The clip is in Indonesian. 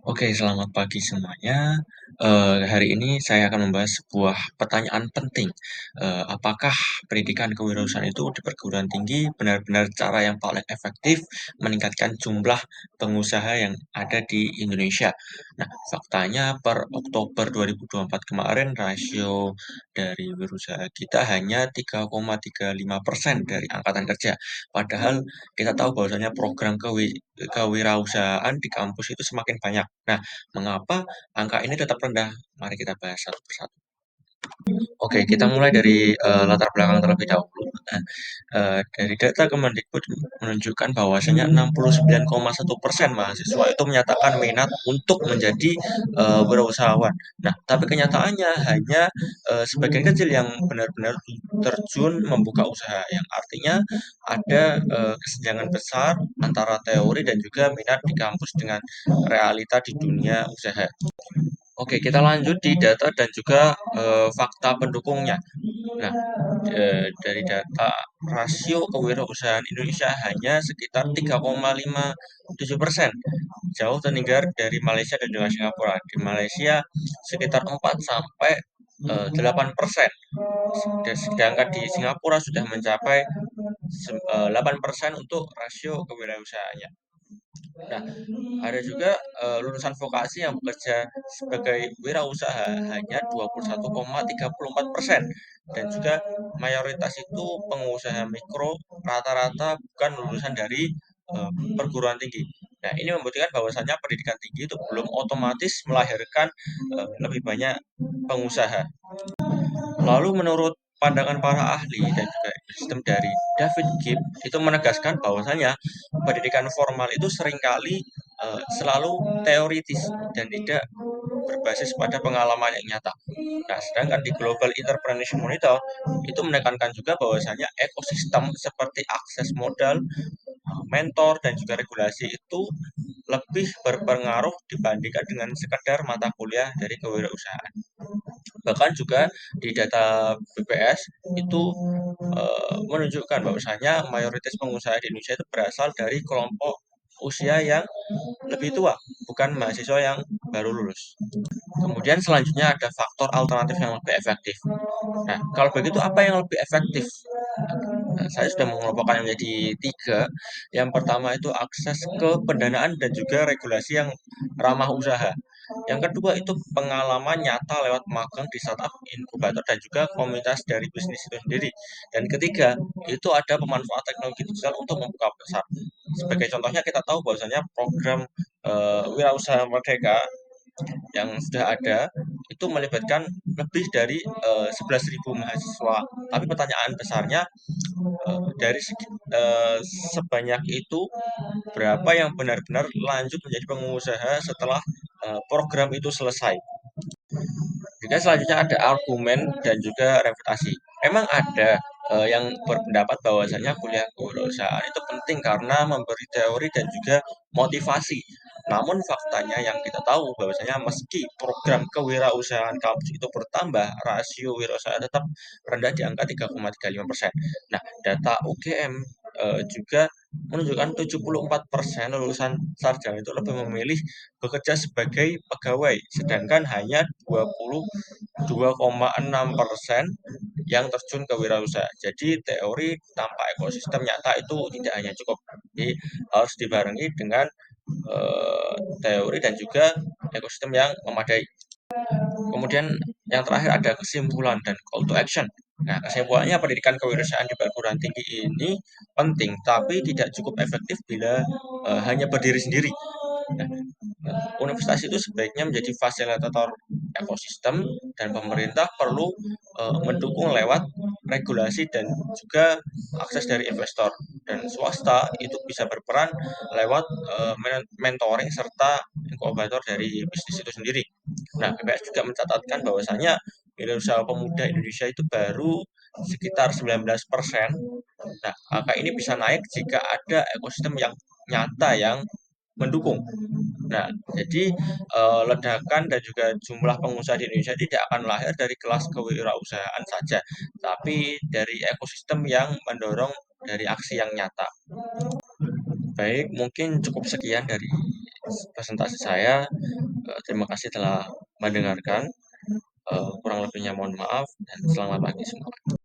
Oke, selamat pagi semuanya. Hari ini saya akan membahas sebuah pertanyaan penting. Apakah pendidikan kewirausahaan itu di perguruan tinggi benar-benar cara yang paling efektif meningkatkan jumlah pengusaha yang ada di Indonesia? Nah, faktanya per Oktober 2024 kemarin rasio dari wirausaha kita hanya 3,35% dari angkatan kerja. Padahal kita tahu bahwasanya program kewirausahaan di kampus itu semakin banyak. Nah, mengapa angka ini tetap rendah? Mari kita bahas satu persatu. Oke, kita mulai dari latar belakang terlebih dahulu. Nah, dari data Kemendikbud menunjukkan bahwasanya 69,1% mahasiswa itu menyatakan minat untuk menjadi wirausahawan. Nah, tapi kenyataannya hanya sebagian kecil yang benar-benar terjun membuka usaha, yang artinya ada kesenjangan besar antara teori dan juga minat di kampus dengan realita di dunia usaha. Oke, kita lanjut di data dan juga fakta pendukungnya. Nah, dari data rasio kewirausahaan Indonesia hanya sekitar 3,57%, jauh tertinggal dari Malaysia dan juga Singapura. Di Malaysia sekitar 4 sampai 8%, sedangkan di Singapura sudah mencapai 8% untuk rasio kewirausahaannya. Nah, ada juga lulusan vokasi yang bekerja sebagai wirausaha hanya 21,34%, dan juga mayoritas itu pengusaha mikro, rata-rata bukan lulusan dari perguruan tinggi. Nah, ini membuktikan bahwasannya pendidikan tinggi itu belum otomatis melahirkan lebih banyak pengusaha. Lalu menurut pandangan para ahli dan juga ekosistem dari David Gibb itu menegaskan bahwasanya pendidikan formal itu seringkali selalu teoritis dan tidak berbasis pada pengalaman yang nyata. Nah, sedangkan di Global Entrepreneurship Monitor itu menekankan juga bahwasanya ekosistem seperti akses modal, mentor dan juga regulasi itu lebih berpengaruh dibandingkan dengan sekedar mata kuliah dari kewirausahaan. Bahkan juga di data BPS itu menunjukkan bahwasanya mayoritas pengusaha di Indonesia itu berasal dari kelompok usia yang lebih tua, bukan mahasiswa yang baru lulus. Kemudian selanjutnya ada faktor alternatif yang lebih efektif. Nah, kalau begitu apa yang lebih efektif? Nah, saya sudah mengelompokkannya menjadi tiga. Yang pertama itu akses ke pendanaan dan juga regulasi yang ramah usaha. Yang kedua itu pengalaman nyata lewat magang di startup, inkubator, dan juga komunitas dari bisnis itu sendiri. Dan ketiga, itu ada pemanfaat teknologi digital untuk membuka pasar. Sebagai contohnya kita tahu bahwasanya program Wirausaha Merdeka yang sudah ada itu melibatkan lebih dari 11.000 mahasiswa. Tapi pertanyaan besarnya, dari sebanyak itu berapa yang benar-benar lanjut menjadi pengusaha setelah program itu selesai? Juga selanjutnya ada argumen dan juga reputasi. Memang ada yang berpendapat bahwasanya kuliah kewirausahaan itu penting karena memberi teori dan juga motivasi. Namun faktanya yang kita tahu bahwasanya meski program kewirausahaan kampus itu bertambah, rasio wirausaha tetap rendah di angka 3,35%. Nah, data UGM juga menunjukkan 74% lulusan sarjana itu lebih memilih bekerja sebagai pegawai, sedangkan hanya 22,6% yang terjun ke wirausaha. Jadi teori tanpa ekosistem nyata itu tidak hanya cukup, jadi harus dibarengi dengan teori dan juga ekosistem yang memadai. Kemudian yang terakhir ada kesimpulan dan call to action. Nah, kesimpulannya pendidikan kewirausahaan di perguruan tinggi ini penting, tapi tidak cukup efektif bila hanya berdiri sendiri. Nah, universitas itu sebaiknya menjadi fasilitator ekosistem, dan pemerintah perlu mendukung lewat regulasi dan juga akses dari investor, dan swasta itu bisa berperan lewat mentoring serta inkubator dari bisnis itu sendiri. Nah, BPS juga mencatatkan bahwasanya wirausaha pemuda Indonesia itu baru sekitar 19%. Nah, angka ini bisa naik jika ada ekosistem yang nyata yang mendukung. Nah, jadi ledakan dan juga jumlah pengusaha di Indonesia tidak akan lahir dari kelas kewirausahaan saja, tapi dari ekosistem yang mendorong dari aksi yang nyata. Baik, mungkin cukup sekian dari presentasi saya. Terima kasih telah mendengarkan, kurang lebihnya mohon maaf dan selamat pagi semua.